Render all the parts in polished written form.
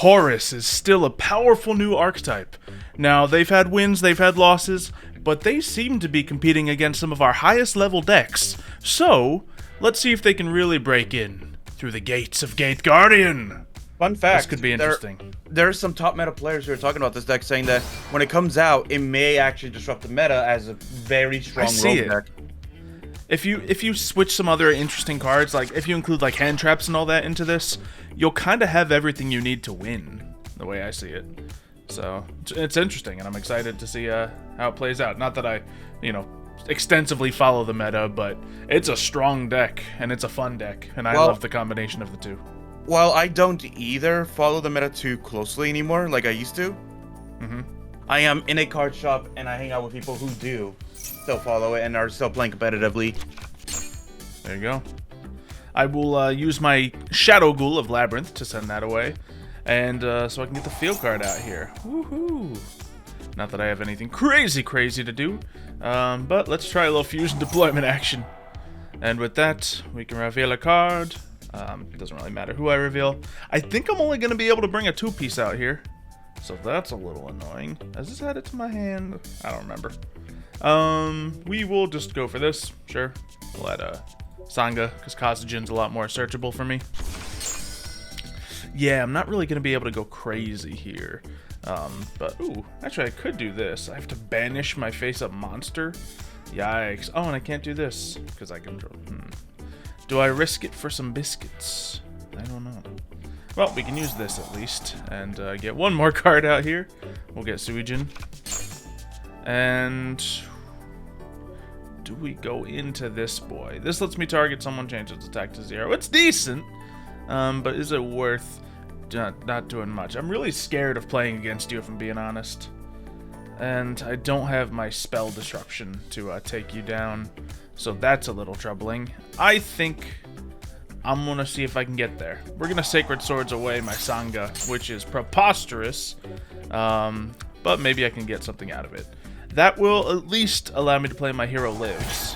Horus is still a powerful new archetype. Now, they've had wins, they've had losses, but they seem to be competing against some of our highest level decks. So, let's see if they can really break in through the gates of Gate Guardian. Fun fact. This could be interesting. There are some top meta players who are talking about this deck, saying that when it comes out, it may actually disrupt the meta as a very strong rogue deck. If you switch some other interesting cards, like if you include like hand traps and all that into this, you'll kind of have everything you need to win, the way I see it. So it's interesting, and I'm excited to see how it plays out. Not that I, extensively follow the meta, but it's a strong deck, and it's a fun deck, and I love the combination of the two. Well, I don't either follow the meta too closely anymore, like I used to. I am in a card shop, and I hang out with people who do still follow it and are still playing competitively. There you go. I will use my Shadow Ghoul of Labyrinth to send that away, and so I can get the field card out here. Woohoo! Not that I have anything crazy to do, but let's try a little fusion deployment action. And with that, we can reveal a card. It doesn't really matter who I reveal. I think I'm only going to be able to bring a 2-piece out here, so that's a little annoying. Has this added to my hand? I don't remember. We will just go for this. Sure. We'll add Sangha, because Kazajin's a lot more searchable for me. Yeah, I'm not really going to be able to go crazy here. But, ooh, actually I could do this. I have to banish my face-up monster. Yikes. Oh, and I can't do this, because I control... Do I risk it for some biscuits? I don't know. Well, we can use this at least, and get one more card out here. We'll get Suijin. And... do we go into this boy? This lets me target someone, change its attack to 0. It's decent, but is it worth not doing much? I'm really scared of playing against you, if I'm being honest. And I don't have my spell disruption to take you down, so that's a little troubling. I think I'm gonna see if I can get there. We're gonna Sacred Swords away my Sangha, which is preposterous, but maybe I can get something out of it. That will at least allow me to play my Hero Lives.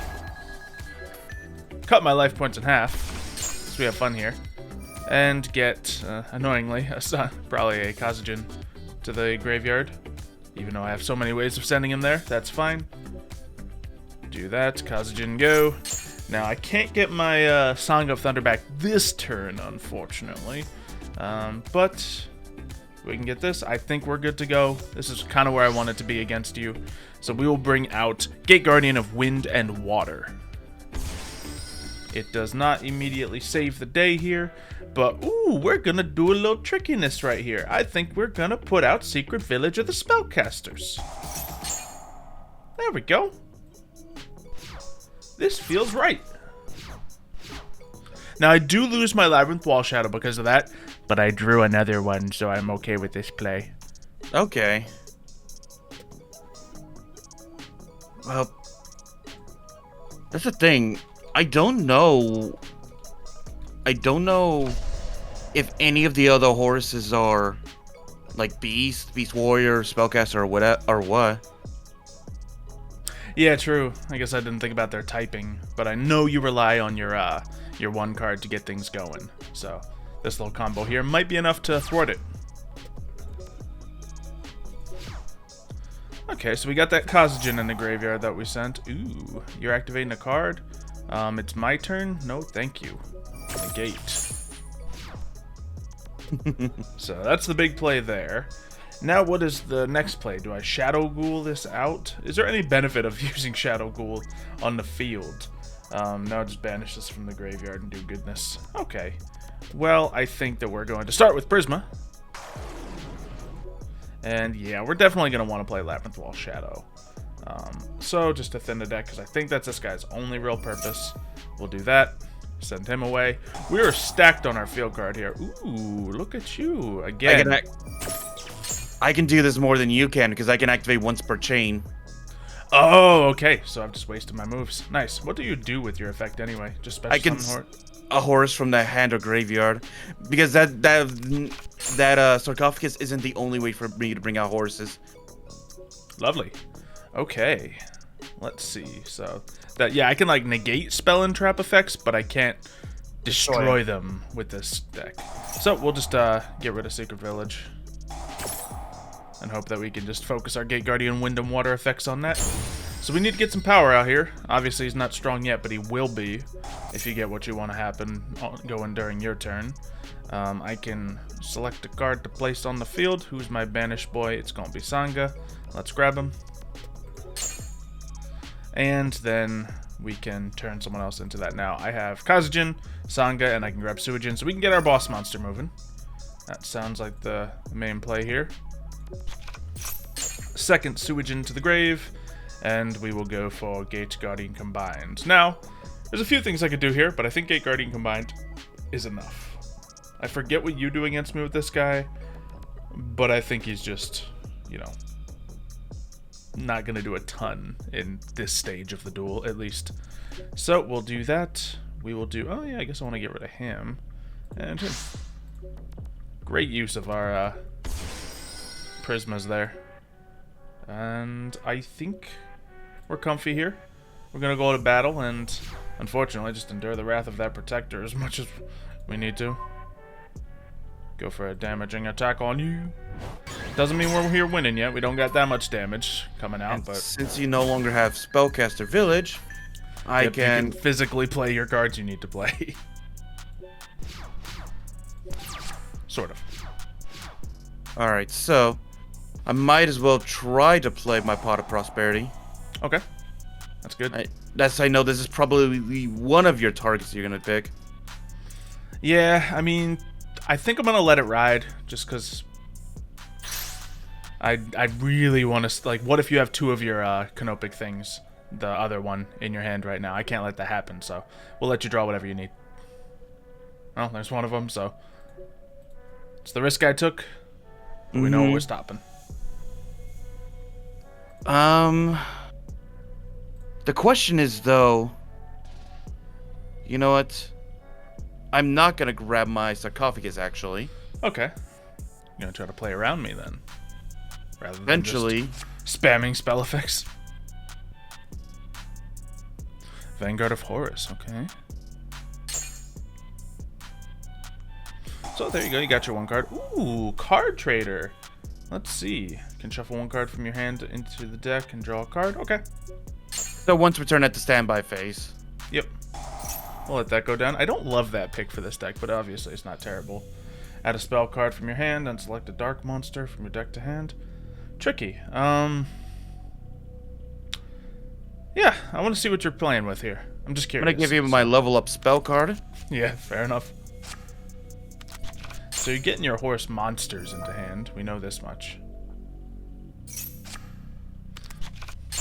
Cut my life points in half, so we have fun here. And get, annoyingly, probably a Kazajin to the graveyard. Even though I have so many ways of sending him there, that's fine. Do that, Kazajin go. Now, I can't get my Song of Thunder back this turn, unfortunately. But we can get this. I think we're good to go. This is kind of where I want it to be against you. So we will bring out Gate Guardian of Wind and Water. It does not immediately save the day here, but ooh, we're gonna do a little trickiness right here. I think we're gonna put out Secret Village of the Spellcasters. There we go. This feels right. Now, I do lose my Labyrinth Wall Shadow because of that, but I drew another one, so I'm okay with this play. Okay. Well, that's the thing. I don't know if any of the other Horuses are like Beast Warrior, Spellcaster, or what. Yeah, true. I guess I didn't think about their typing, but I know you rely on your one card to get things going. So this little combo here might be enough to thwart it. Okay, so we got that Kazajin in the graveyard that we sent. Ooh, you're activating a card. It's my turn. No, thank you. Negate. So that's the big play there. Now what is the next play? Do I Shadow Ghoul this out? Is there any benefit of using Shadow Ghoul on the field? No, just banish this from the graveyard and do goodness. Okay. Well, I think that we're going to start with Prisma. And yeah, we're definitely going to want to play Labyrinth Wall Shadow. So just to thin the deck, because I think that's this guy's only real purpose. We'll do that. Send him away. We are stacked on our field card here. Ooh, look at you. Again. I can do this more than you can, because I can activate once per chain. Oh, okay. So I've just wasted my moves. Nice. What do you do with your effect anyway? Just special summon a Horus from the hand or graveyard, because that sarcophagus isn't the only way for me to bring out Horuses. Lovely. Okay. Let's see. So that, yeah, I can like negate spell and trap effects, but I can't destroy them with this deck. So we'll just get rid of Secret Village. And hope that we can just focus our Gate Guardian Wind and Water effects on that. So we need to get some power out here. Obviously he's not strong yet, but he will be if you get what you want to happen going during your turn. I can select a card to place on the field. Who's my banished boy? It's going to be Sangha. Let's grab him. And then we can turn someone else into that. Now I have Kazujin, Sangha, and I can grab Suijin, so we can get our boss monster moving. That sounds like the main play here. Second Suijin to the grave, and we will go for Gate Guardian Combined. Now, there's a few things I could do here, but I think Gate Guardian Combined is enough. I forget what you do against me with this guy, but I think he's just, you know, not going to do a ton in this stage of the duel, at least. So, we'll do that. We will do... Oh, yeah, I guess I want to get rid of him. And him. Great use of our prismas there. And I think we're comfy here. We're going to go to battle and, unfortunately, just endure the wrath of that protector as much as we need to. Go for a damaging attack on you. Doesn't mean we're here winning yet. We don't got that much damage coming out, And but since you no longer have Spellcaster Village, I you can physically play your cards you need to play. Sort of. Alright, so I might as well try to play my Pot of Prosperity. Okay. That's good. I know this is probably one of your targets you're gonna pick. Yeah, I mean, I think I'm gonna let it ride, just because I really want to, like, what if you have two of your Canopic things, the other one, in your hand right now? I can't let that happen, so we'll let you draw whatever you need. Well, there's one of them, so it's the risk I took, but we know what we're stopping. The question is, though, you know what? I'm not gonna grab my Sarcophagus, actually. Okay. You're gonna try to play around me, then? Rather than Eventually. just spamming spell effects. Vanguard of Horus, okay. So there you go, you got your one card. Ooh, Card Trader. Let's see. You can shuffle one card from your hand into the deck and draw a card. Okay. So once returned at the standby phase. Yep. We'll let that go down. I don't love that pick for this deck, but obviously it's not terrible. Add a spell card from your hand and select a dark monster from your deck to hand. Tricky. Yeah, I want to see what you're playing with here. I'm just curious. I'm gonna give you my level up spell card. Yeah, fair enough. So you're getting your Horus monsters into hand. We know this much.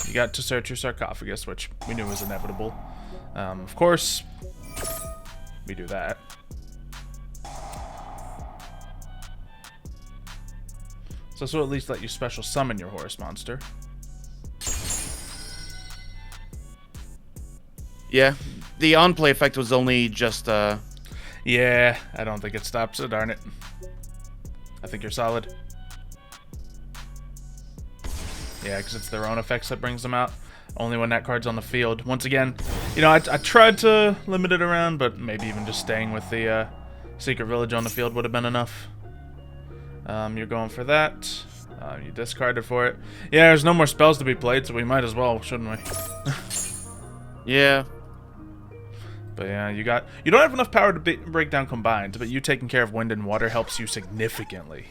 You got to search your sarcophagus, which we knew was inevitable. Of course, we do that. So at least let you special summon your Horus monster. Yeah, the on-play effect was only just, Yeah, I don't think it stops it, darn it. I think you're solid. Yeah, because it's their own effects that brings them out. Only when that card's on the field. Once again, you know, I tried to limit it around, but maybe even just staying with the Secret Village on the field would have been enough. You're going for that. You discarded for it. Yeah, there's no more spells to be played, so we might as well, shouldn't we? yeah. But yeah, you don't have enough power to break down combined, but you taking care of wind and water helps you significantly.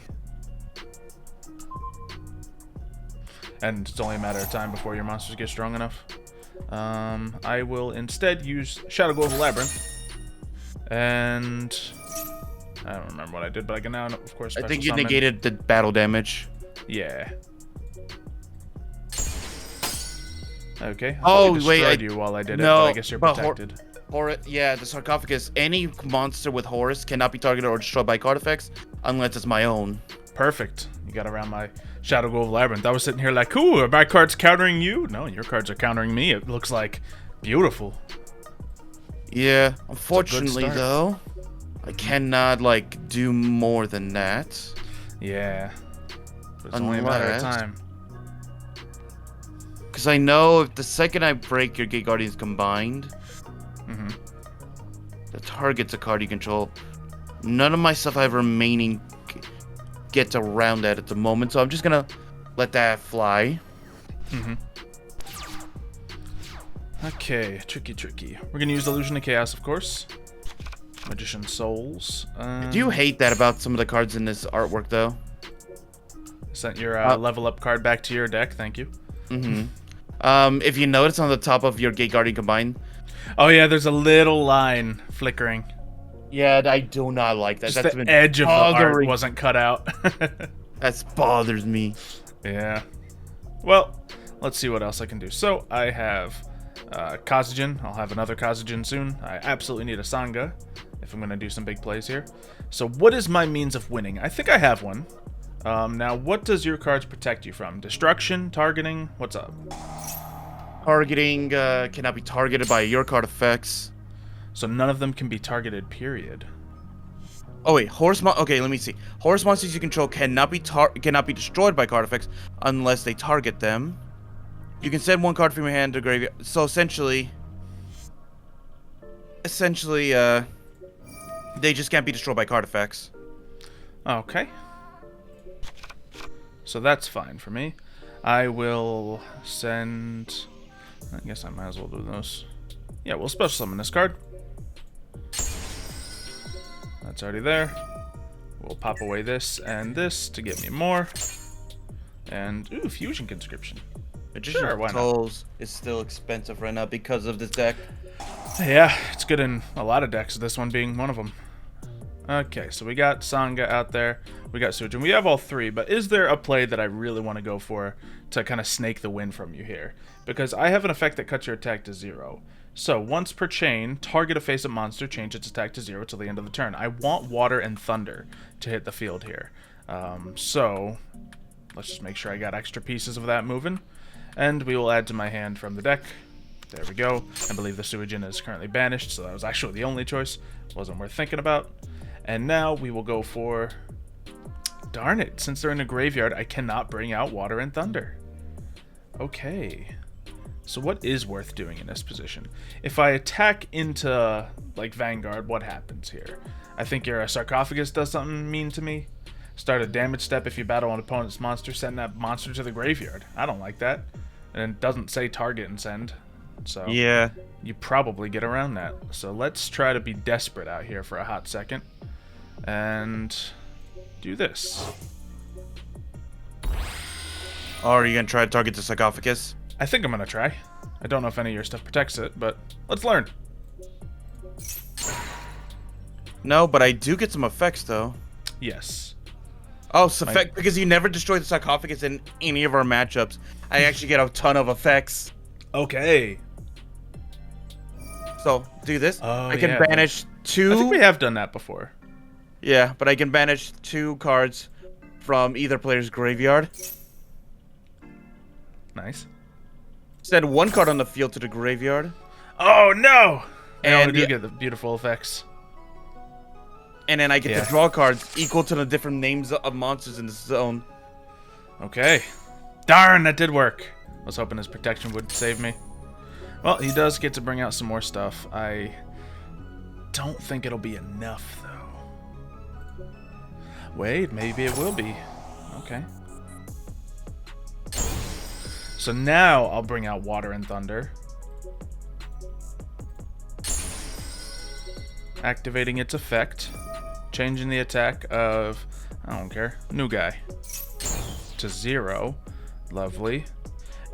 And it's only a matter of time before your monsters get strong enough. I will instead use Shadow Golden Labyrinth. And I don't remember what I did, but I can now, of course, I think you summon. negated the battle damage. Yeah. Okay. Oh, wait, I you while I did no, it, but I guess you're protected. Yeah, the sarcophagus. Any monster with Horus cannot be targeted or destroyed by card effects unless it's my own. Perfect. You got around my Shadow Golden Labyrinth. I was sitting here like, ooh, are my cards countering you? No, your cards are countering me. It looks like beautiful. Yeah, unfortunately though, I cannot like do more than that. Yeah. But it's only a matter of time. Because I know if the second I break your Gate Guardians combined, The target's a card you control. None of my stuff I have remaining gets around that at the moment, so I'm just gonna let that fly. Okay, tricky. We're gonna use Illusion of Chaos, of course. Magician Souls. Do you hate that about some of the cards in this artwork, though? Sent your level up card back to your deck, thank you. If you notice on the top of your Gate Guardian Combine. Oh yeah, there's a little line flickering. Yeah, I do not like that. Just the edge of the art wasn't cut out. That bothers me. Yeah. Well, let's see what else I can do. So I have Kazajan. I'll have another Kazajan soon. I absolutely need a Sangha if I'm going to do some big plays here. So what is my means of winning? I think I have one. Now, what does your cards protect you from? Destruction? Targeting? What's up? Targeting cannot be targeted by your card effects. So none of them can be targeted, period. Oh wait, okay, let me see. Horus monsters you control cannot be destroyed by card effects unless they target them. You can send one card from your hand to graveyard. So essentially, they just can't be destroyed by card effects. Okay. So that's fine for me. I will send... I guess I might as well do those. Yeah, we'll special summon this card. That's already there. We'll pop away this and this to get me more. And, ooh, Fusion Conscription. Magician Souls is still expensive right now because of this deck. Yeah, it's good in a lot of decks, this one being one of them. Okay, so we got Sangha out there. We got Sujin. We have all three, but is there a play that I really want to go for to kind of snake the win from you here? Because I have an effect that cuts your attack to 0. So, once per chain, target a face-up monster, change its attack to 0 till the end of the turn. I want Water and Thunder to hit the field here. So, let's just make sure I got extra pieces of that moving. And we will add to my hand from the deck. There we go. I believe the Suijin is currently banished, so that was actually the only choice. Wasn't worth thinking about. And now we will go for... Darn it, since they're in a graveyard, I cannot bring out Water and Thunder. Okay. So what is worth doing in this position? If I attack into, like, Vanguard, what happens here? I think your Sarcophagus does something mean to me. Start a damage step if you battle an opponent's monster, send that monster to the graveyard. I don't like that. And it doesn't say target and send. So yeah, you probably get around that. So let's try to be desperate out here for a hot second. And do this. Oh, are you going to try to target the Sarcophagus? I think I'm going to try. I don't know if any of your stuff protects it, but let's learn. No, but I do get some effects, though. Yes. Oh, because you never destroy the Sarcophagus in any of our matchups. I actually get a ton of effects. Okay. So, do this. Oh, I can banish 2... I think we have done that before. Yeah, but I can banish 2 cards from either player's graveyard. Nice. Send 1 card on the field to the graveyard. Oh, no! And we do yeah, get the beautiful effects. And then I get to draw cards equal to the different names of monsters in the zone. Okay. Darn, that did work. I was hoping his protection would save me. Well, he does get to bring out some more stuff. I don't think it'll be enough, though. Wait, maybe it will be. Okay. So now I'll bring out Water and Thunder. Activating its effect. Changing the attack of, I don't care, new guy. To 0. Lovely.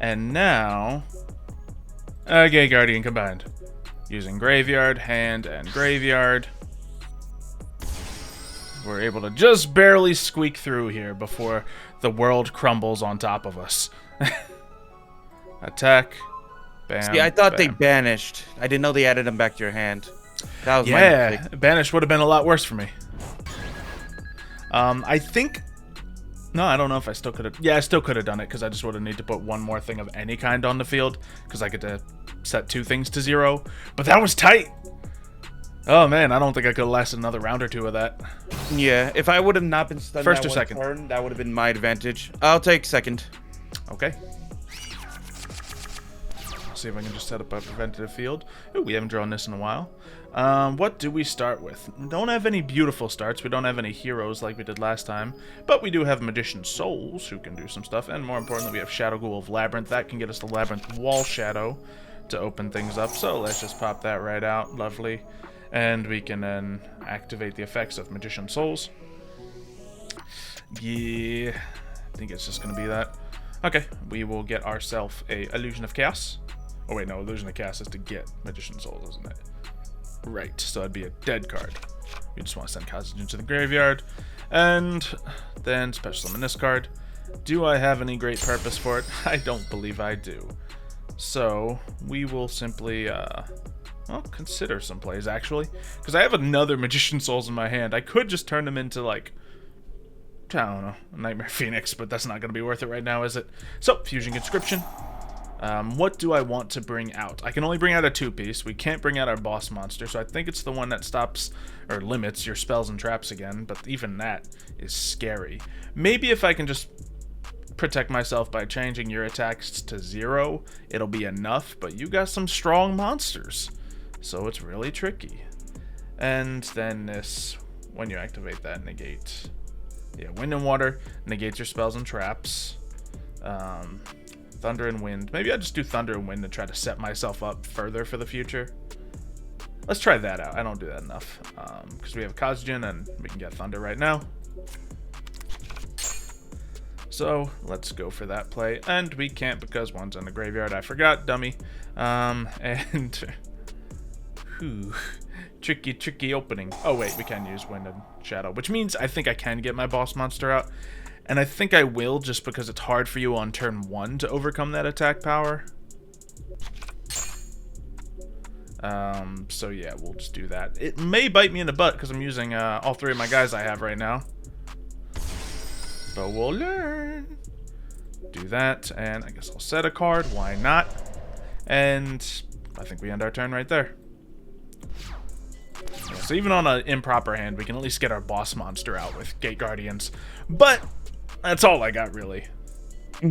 And now... Gate Guardian combined. Using Graveyard, Hand, and Graveyard. We're able to just barely squeak through here before the world crumbles on top of us. Attack. Bam. See, I thought bam. they banished. I didn't know they added them back to your hand. That was my mistake. Banish would have been a lot worse for me. I think... No, I don't know if I still could have... Yeah, I still could have done it, because I just would have needed to put one more thing of any kind on the field, because I get to set 2 things to 0. But that was tight! Oh, man, I don't think I could have lasted another round or 2 of that. Yeah, if I would have not been stunned First or that second? turn, that would have been my advantage. I'll take second. Okay. see if I can just set up a preventative field. Ooh, we haven't drawn this in a while. What do we start with? We don't have any beautiful starts. We don't have any heroes like we did last time. But we do have Magician Souls who can do some stuff. And more importantly, we have Shadow Ghoul of Labyrinth. That can get us the Labyrinth Wall Shadow to open things up. So let's just pop that right out. Lovely. And we can then activate the effects of Magician Souls. Yeah, I think it's just going to be that. Okay, we will get ourselves a Illusion of Chaos. Oh wait, no, Illusion of Chaos is to get Magician Souls, isn't it? Right, so it'd be a dead card. We just want to send Kazugen to the graveyard. And then special summon this card. Do I have any great purpose for it? I don't believe I do. So, we will simply, well, consider some plays, actually. Because I have another Magician Souls in my hand. I could just turn them into, like, I don't know, Nightmare Phoenix, but that's not going to be worth it right now, is it? So, Fusion Conscription. What do I want to bring out? I can only bring out a 2-piece. We can't bring out our boss monster, so I think it's the one that stops or limits your spells and traps again, but even that is scary. Maybe if I can just protect myself by changing your attacks to 0, it'll be enough, but you got some strong monsters, so it's really tricky. And then this, when you activate that, negate. Yeah, Wind and Water negates your spells and traps. Thunder and Wind. Maybe I just do Thunder and Wind to try to set myself up further for the future. Let's try that out. I don't do that enough. Because we have Kazugen and we can get Thunder right now. So let's go for that play. And we can't because one's in the graveyard. I forgot, dummy. And whew, tricky opening. Oh wait, we can use Wind and Shadow, which means I think I can get my boss monster out. And I think I will, just because it's hard for you on turn 1 to overcome that attack power. So yeah, we'll just do that. It may bite me in the butt because I'm using all 3 of my guys I have right now. But we'll learn. Do that, and I guess I'll set a card. Why not? And I think we end our turn right there. Yeah, so even on an improper hand, we can at least get our boss monster out with Gate Guardians. But that's all I got, really. Well,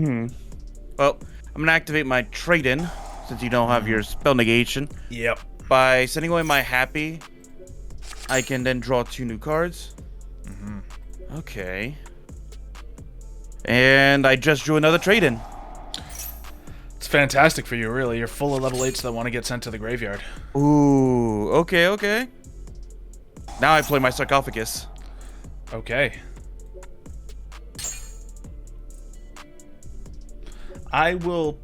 I'm going to activate my trade-in, since you don't have your spell negation. Yep. By sending away my Happy, I can then draw 2 new cards. Okay. And I just drew another trade-in. It's fantastic for you, really. You're full of level 8s that want to get sent to the graveyard. Ooh, okay. Now I play my Sarcophagus. Okay. I will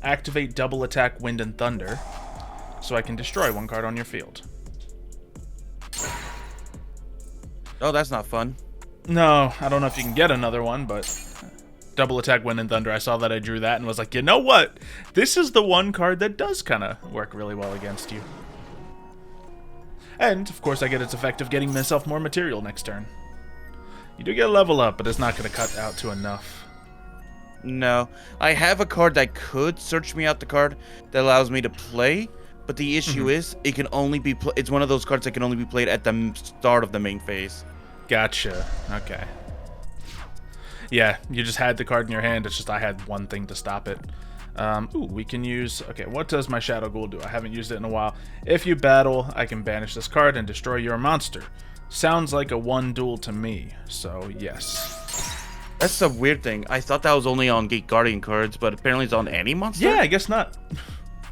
activate double attack Wind and Thunder so I can destroy 1 card on your field. Oh, that's not fun. No, I don't know if you can get another one, but double attack Wind and Thunder, I saw that, I drew that, and was like, you know what? This is the 1 card that does kind of work really well against you. And, of course, I get its effect of getting myself more material next turn. You do get a level up, but it's not going to cut out to enough. No. I have a card that could search me out the card that allows me to play, but the issue is it can only be it's one of those cards that can only be played at the start of the main phase. Gotcha. Okay. Yeah, you just had the card in your hand. It's just I had one thing to stop it. Ooh, we can use... Okay, what does my Shadow Ghoul do? I haven't used it in a while. If you battle, I can banish this card and destroy your monster. Sounds like a 1 duel to me, so yes. That's a weird thing. I thought that was only on Gate Guardian cards, but apparently it's on any monster? Yeah, I guess not.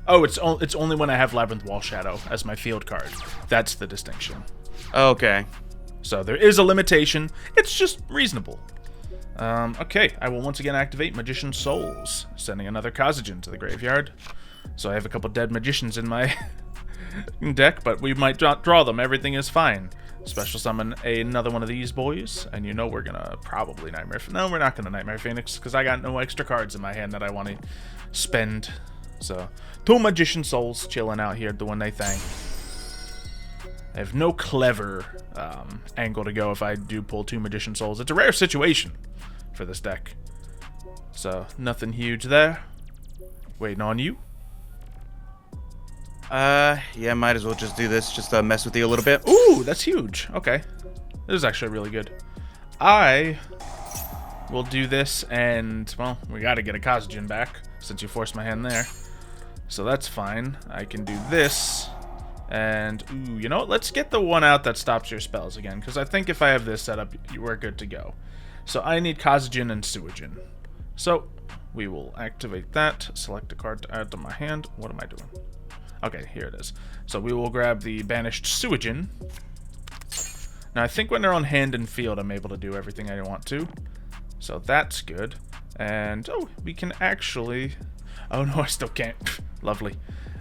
Oh, it's only when I have Labyrinth Wall Shadow as my field card. That's the distinction. Okay. So there is a limitation. It's just reasonable. Okay, I will once again activate Magician Souls, sending another Kazugen to the graveyard. So I have a couple dead magicians in my deck, but we might not draw them. Everything is fine. Special summon another one of these boys, and you know we're gonna probably Nightmare... No, we're not gonna Nightmare Phoenix, because I got no extra cards in my hand that I want to spend. So, 2 Magician Souls chilling out here doing their thing. I have no clever angle to go if I do pull 2 Magician Souls. It's a rare situation for this deck. So, nothing huge there. Waiting on you. Yeah, might as well just do this, just to mess with you a little bit. Ooh, that's huge. Okay. This is actually really good. I will do this, and, well, we gotta get a Kazugen back, since you forced my hand there. So that's fine. I can do this. And, ooh, you know what? Let's get the one out that stops your spells again. Because I think if I have this set up, we're good to go. So I need Kazagen and Suijin. So we will activate that. Select a card to add to my hand. What am I doing? Okay, here it is. So we will grab the banished Suijin. Now I think when they're on hand and field, I'm able to do everything I want to. So that's good. And, oh, we can actually... Oh, no, I still can't. Lovely.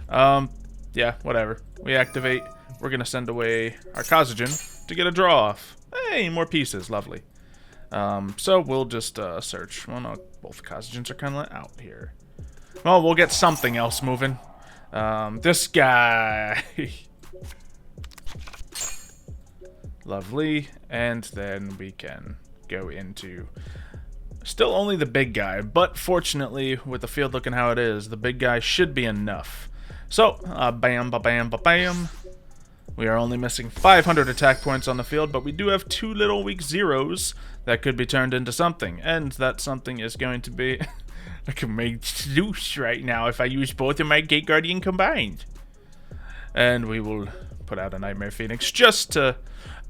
Yeah, whatever. We activate. We're going to send away our Kazagen to get a draw off. Hey, more pieces. Lovely. So we'll just search. Well, no, both Kazagens are kind of out here. Well, we'll get something else moving. This guy. Lovely. And then we can go into... Still only the big guy, but fortunately, with the field looking how it is, the big guy should be enough. So, bam, ba-bam, ba-bam. We are only missing 500 attack points on the field, but we do have 2 little weak zeros that could be turned into something. And that something is going to be... I can make Zeus right now if I use both of my Gate Guardian combined. And we will put out a Nightmare Phoenix just to...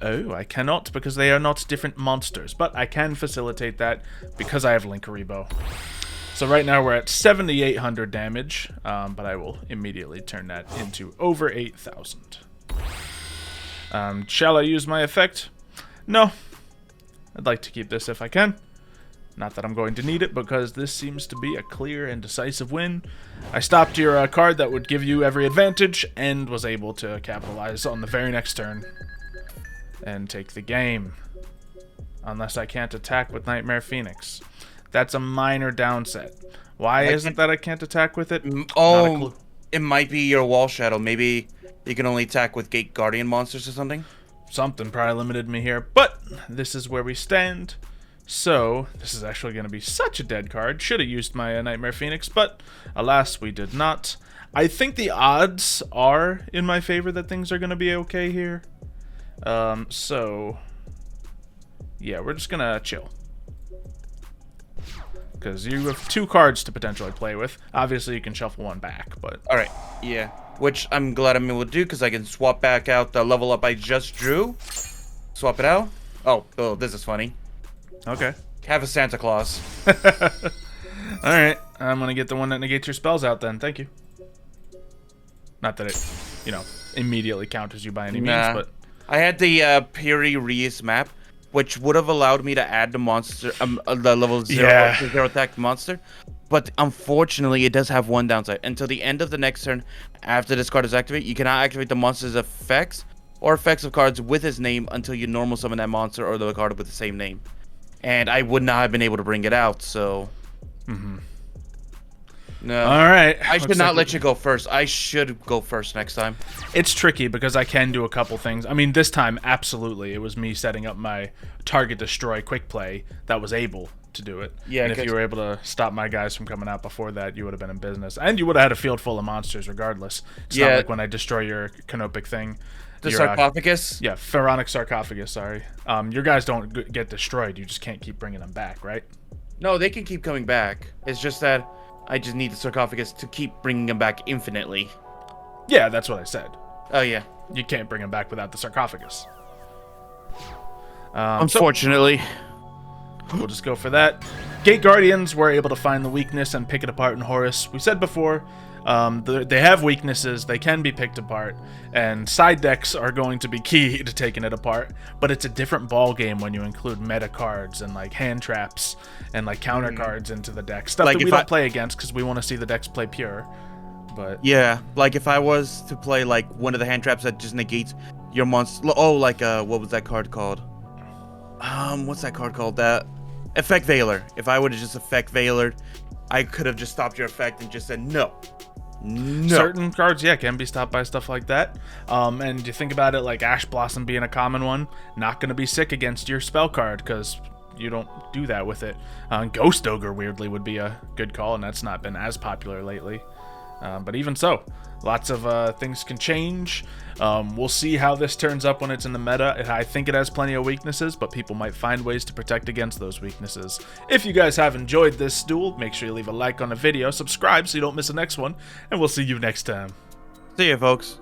Oh, I cannot because they are not different monsters, but I can facilitate that because I have Linkaribo. So right now we're at 7,800 damage, but I will immediately turn that into over 8,000. Shall I use my effect? No. I'd like to keep this if I can. Not that I'm going to need it because this seems to be a clear and decisive win. I stopped your card that would give you every advantage and was able to capitalize on the very next turn. And take the game. Unless I can't attack with Nightmare Phoenix. That's a minor downset. Why isn't that I can't attack with it? Oh, it might be your Wall Shadow. Maybe you can only attack with Gate Guardian monsters or something? Something probably limited me here. But this is where we stand. So, this is actually going to be such a dead card. Should have used my Nightmare Phoenix, but alas, we did not. I think the odds are in my favor that things are going to be okay here. So, yeah, we're just gonna chill. Because you have 2 cards to potentially play with. Obviously, you can shuffle one back, but... Alright, yeah. Which I'm glad I'm able to do, because I can swap back out the level up I just drew. Swap it out. Oh, this is funny. Okay. Have a Santa Claus. Alright, I'm gonna get the one that negates your spells out then. Thank you. Not that it, you know, immediately counters you by any means, but... I had the Piri Reis map, which would have allowed me to add the monster, the level 0 attack monster. But unfortunately, it does have one downside. Until the end of the next turn, after this card is activated, you cannot activate the monster's effects or effects of cards with his name until you normal summon that monster or the card with the same name. And I would not have been able to bring it out, so... No. Alright. I should not let you go first. I should go first next time. It's tricky because I can do a couple things. I mean, this time, absolutely. It was me setting up my target destroy quick play that was able to do it. Yeah, and if you were able to stop my guys from coming out before that, you would have been in business. And you would have had a field full of monsters regardless. It's not like when I destroy your canopic thing. The sarcophagus? Yeah, pharaonic sarcophagus, sorry. Your guys don't get destroyed. You just can't keep bringing them back, right? No, they can keep coming back. It's just that... I just need the sarcophagus to keep bringing them back infinitely. Yeah, that's what I said. Oh, yeah. You can't bring them back without the sarcophagus. Unfortunately. So we'll just go for that. Gate Guardians were able to find the weakness and pick it apart in Horus. We said before, they have weaknesses. They can be picked apart. And side decks are going to be key to taking it apart. But it's a different ball game when you include meta cards and like hand traps and like counter cards into the deck. Stuff like that we don't play against because we want to see the decks play pure. But yeah, like if I was to play like one of the hand traps that just negates your monster. Oh, like what was that card called? What's that card called? That Effect Veiler. If I would have just Effect Veilered, I could have just stopped your effect and just said no. No. Certain cards, yeah, can be stopped by stuff like that. And you think about it, like Ash Blossom being a common one, not going to be sick against your spell card because you don't do that with it. Ghost Ogre, weirdly, would be a good call, and that's not been as popular lately. But even so, lots of things can change. We'll see how this turns up when it's in the meta. I think it has plenty of weaknesses, but people might find ways to protect against those weaknesses. If you guys have enjoyed this duel, make sure you leave a like on the video, subscribe so you don't miss the next one, and we'll see you next time. See ya, folks.